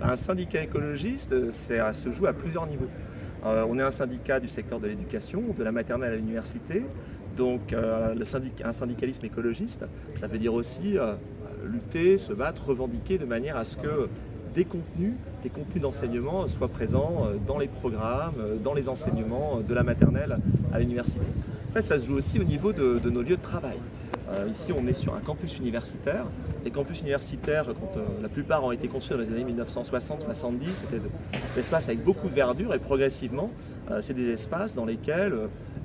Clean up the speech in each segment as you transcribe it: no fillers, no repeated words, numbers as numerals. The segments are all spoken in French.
Un syndicat écologiste, ça se joue à plusieurs niveaux. On est un syndicat du secteur de l'éducation, de la maternelle à l'université. Donc un syndicalisme écologiste, ça veut dire aussi lutter, se battre, revendiquer de manière à ce que des contenus d'enseignement soient présents dans les programmes, dans les enseignements de la maternelle à l'université. Après, ça se joue aussi au niveau de nos lieux de travail. Ici, on est sur un campus universitaire. Les campus universitaires, quand la plupart ont été construits dans les années 1960-70, c'était des espaces avec beaucoup de verdure et progressivement, c'est des espaces dans lesquels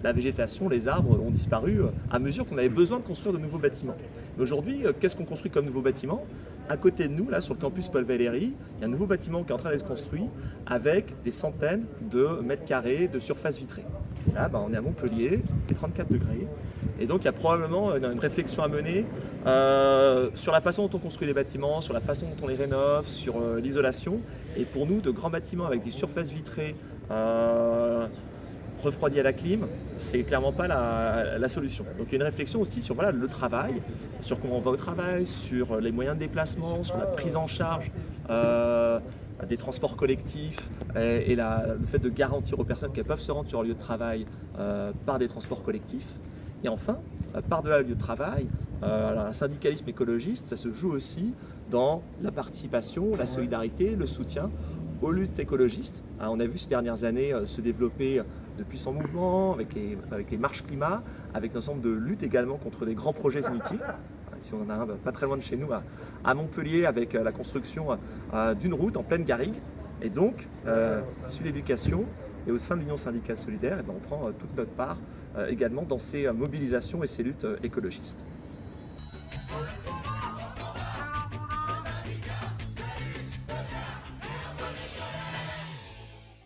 la végétation, les arbres ont disparu à mesure qu'on avait besoin de construire de nouveaux bâtiments. Mais aujourd'hui, qu'est-ce qu'on construit comme nouveaux bâtiments? À côté de nous, là, sur le campus Paul Valéry, il y a un nouveau bâtiment qui est en train d'être construit avec des centaines de mètres carrés de surface vitrée. Et là, on est à Montpellier, il fait 34 degrés. Et donc, il y a probablement une réflexion à mener sur la façon dont on construit les bâtiments, sur la façon dont on les rénove, sur l'isolation. Et pour nous, de grands bâtiments avec des surfaces vitrées refroidis à la clim, c'est clairement pas la solution. Donc il y a une réflexion aussi sur voilà, le travail, sur comment on va au travail, sur les moyens de déplacement, sur la prise en charge des transports collectifs le fait de garantir aux personnes qu'elles peuvent se rendre sur leur lieu de travail par des transports collectifs. Et enfin, par-delà le lieu de travail, un syndicalisme écologiste, ça se joue aussi dans la participation, la solidarité, le soutien aux luttes écologistes. On a vu ces dernières années se développer de puissants mouvements avec les marches climat, avec un ensemble de luttes également contre des grands projets inutiles. Ici on en a un pas très loin de chez nous, à Montpellier, avec la construction d'une route en pleine garrigue. Et donc, sur l'éducation et au sein de l'Union syndicale solidaire, on prend toute notre part également dans ces mobilisations et ces luttes écologistes.